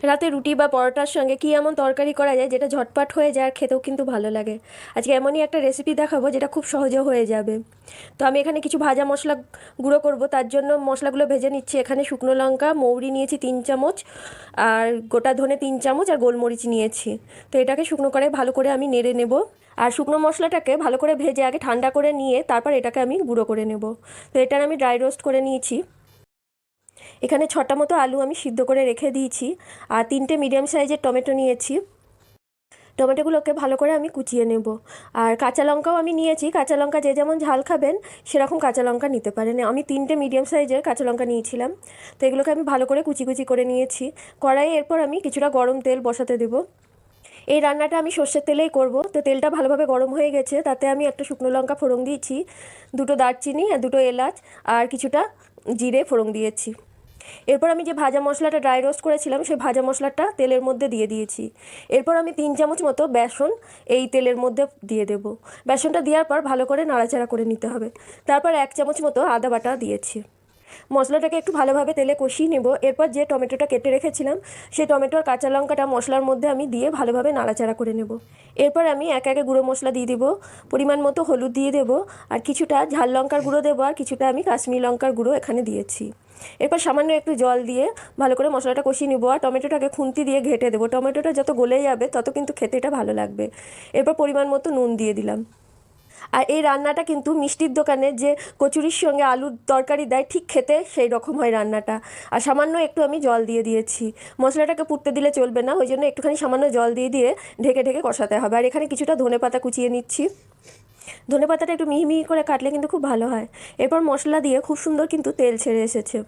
রাতে রুটি বা পরোটার সঙ্গে কী এমন তরকারি করা যায় যেটা ঝটপট হয়ে যায় আর খেতেও কিন্তু ভালো লাগে। আজকে এমনই একটা রেসিপি দেখাবো যেটা খুব সহজে হয়ে যাবে। তো আমি এখানে কিছু ভাজা মশলা গুঁড়ো করব, তার জন্য মশলাগুলো ভেজে নিচ্ছি। এখানে শুকনো লঙ্কা, মৌরি নিয়েছি 3 চামচ, আর গোটা ধনে 3 চামচ, আর গোলমরিচ নিয়েছি। তো এটাকে শুকনো করে ভালো করে আমি নেড়ে নেব। আর শুকনো মশলাটাকে ভালো করে ভেজে আগে ঠান্ডা করে নিয়ে তারপর এটাকে আমি গুঁড়ো করে নেব। তো এটার আমি ড্রাই রোস্ট করে নিয়েছি। এখানে 6টা মতো আলু আমি সিদ্ধ করে রেখে দিয়েছি, আর 3টে মিডিয়াম সাইজের টমেটো নিয়েছি। টমেটোগুলোকে ভালো করে আমি কুচিয়ে নেব। আর কাঁচা লঙ্কাও আমি নিয়েছি। কাঁচা লঙ্কা যে যেমন ঝাল খাবেন সেরকম কাঁচা লঙ্কা নিতে পারেন। আমি 3টে মিডিয়াম সাইজের কাঁচা লঙ্কা নিয়েছিলাম। তো এগুলোকে আমি ভালো করে কুচি কুচি করে নিয়েছি। কড়াইয়ে এরপর আমি কিছুটা গরম তেল বসাতে দেব। এই রান্নাটা আমি সর্ষের তেলেই করব। তো তেলটা ভালোভাবে গরম হয়ে গেছে, তাতে আমি একটা শুকনো লঙ্কা ফোড়ন দিয়েছি, 2টো দারচিনি আর 2টো এলাচ, আর কিছুটা জিরে ফোড়ন দিয়েছি। এরপর আমি যে ভাজা মশলাটা ড্রাই রোস্ট করেছিলাম সেই ভাজা মশলাটা তেলের মধ্যে দিয়ে দিয়েছি। এরপর আমি 3 চামচ মতো বেসন এই তেলের মধ্যে দিয়ে দেব। বেসনটা দেওয়ার পর ভালো করে নাড়াচাড়া করে নিতে হবে। তারপর 1 চামচ মতো আদা বাটা দিয়েছি। মশলাটাকে একটু ভালোভাবে তেলে কষিয়ে নেব। এরপর যে টমেটোটা কেটে রেখেছিলাম সেই টমেটোর কাঁচা লঙ্কাটা মশলার মধ্যে আমি দিয়ে ভালোভাবে নাড়াচাড়া করে নেব। এরপর আমি একে একে গুঁড়ো মশলা দিয়ে দেবো। পরিমাণ মতো হলুদ দিয়ে দেবো, আর কিছুটা ঝাল লঙ্কার গুঁড়ো দেবো, আর কিছুটা আমি কাশ্মীরি লঙ্কার গুঁড়ো এখানে দিয়েছি। এরপর সামান্য একটু জল দিয়ে ভালো করে মশলাটা কষিয়ে নেবো, আর টমেটোটাকে খুন্তি দিয়ে ঘেঁটে দেবো। টমেটোটা যত গলে যাবে তত কিন্তু খেতে এটা ভালো লাগবে। এরপর পরিমাণ মতো নুন দিয়ে দিলাম। আর এই রান্নাটা কিন্তু মিষ্টির দোকানে যে কচুরির সঙ্গে আলুর তরকারি দেয় ঠিক খেতে সেই রকম হয় রান্নাটা। আর সামান্য একটু আমি জল দিয়ে দিয়েছি। মশলাটাকে পুড়তে দিলে চলবে না, ওই জন্য একটুখানি সামান্য জল দিয়ে দিয়ে ঢেকে ঢেকে কষাতে হবে। আর এখানে কিছুটা ধনেপাতা কুচিয়ে নিচ্ছি। ধনেপাতাটা একটু মিহি মিহি করে কাটলে কিন্তু খুব ভালো হয়। এরপর মশলা দিয়ে খুব সুন্দর কিন্তু তেল ছেড়ে এসেছে।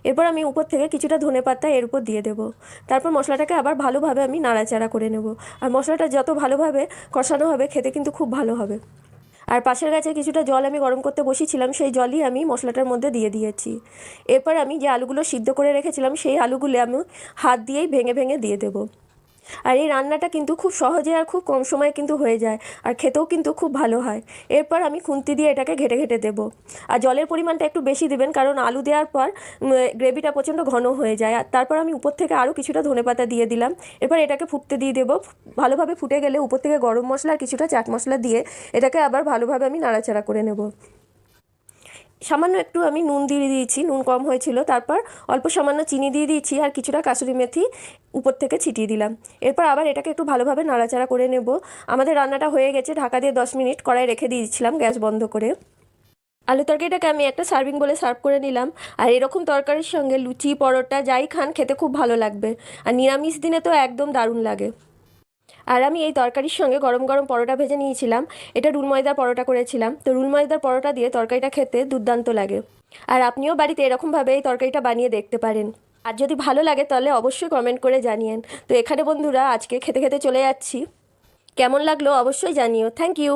এরপর আমি উপর থেকে কিছুটা ধনেপাতা এর উপর দিয়ে দেবো। তারপর মশলাটাকে আবার ভালোভাবে আমি নাড়াচাড়া করে নেব। আর মশলাটা যত ভালোভাবে কষানো হবে খেতে কিন্তু খুব ভালো হবে। আর পাশের গাছে কিছুটা জল আমি গরম করতে বসিয়েছিলাম, সেই জলই আমি মশলাটার মধ্যে দিয়ে দিয়েছি। এরপর আমি যে আলুগুলো সিদ্ধ করে রেখেছিলাম সেই আলুগুলো আমি হাত দিয়েই ভেঙে ভেঙে দিয়ে দেবো। আর এই রান্নাটা কিন্তু খুব সহজে আর খুব কম সময়ে কিন্তু হয়ে যায়, আর খেতেও কিন্তু খুব ভালো হয়। এরপর আমি খুন্তি দিয়ে এটাকে ঘেটে ঘেটে দেবো। আর জলের পরিমাণটা একটু বেশি দেবেন, কারণ আলু দেওয়ার পর গ্রেভিটা প্রচণ্ড ঘন হয়ে যায়। আর তারপর আমি উপর থেকে আরও কিছুটা ধনেপাতা দিয়ে দিলাম। এরপর এটাকে ফুটতে দিয়ে দেবো। ভালোভাবে ফুটে গেলে উপর থেকে গরম মশলা আর কিছুটা চাট মশলা দিয়ে এটাকে আবার ভালোভাবে আমি নাড়াচাড়া করে নেব। সামান্য একটু আমি নুন দিয়ে দিয়েছি, নুন কম হয়েছিল। তারপর অল্প সামান্য চিনি দিয়ে দিয়েছি, আর কিছুটা কাসুরি মেথি উপর থেকে ছিটিয়ে দিলাম। এরপর আবার এটাকে একটু ভালোভাবে নাড়াচাড়া করে নেব। আমাদের রান্নাটা হয়ে গেছে। ঢাকা দিয়ে 10 মিনিট কড়াই রেখে দিয়েছিলাম গ্যাস বন্ধ করে। আলু তরকারিটাকে আমি একটা সার্ভিং বলে সার্ভ করে নিলাম। আর এরকম তরকারির সঙ্গে লুচি পরোটা যাই খান খেতে খুব ভালো লাগবে। আর নিরামিষ দিনে তো একদম দারুণ লাগে। আর আমি এই তরকারির সঙ্গে গরম গরম পরোটা ভেজে নিয়েছিলাম। এটা রুল ময়দার পরোটা করেছিলাম। তো রুল ময়দার পরোটা দিয়ে তরকারিটা খেতে দুর্দান্ত লাগে। আর আপনিও বাড়িতে এরকমভাবে এই তরকারিটা বানিয়ে দেখতে পারেন। আর যদি ভালো লাগে তাহলে অবশ্যই কমেন্ট করে জানিয়েন। তো এখানে বন্ধুরা আজকে খেতে খেতে চলে যাচ্ছি। কেমন লাগলো অবশ্যই জানিও। Thank you.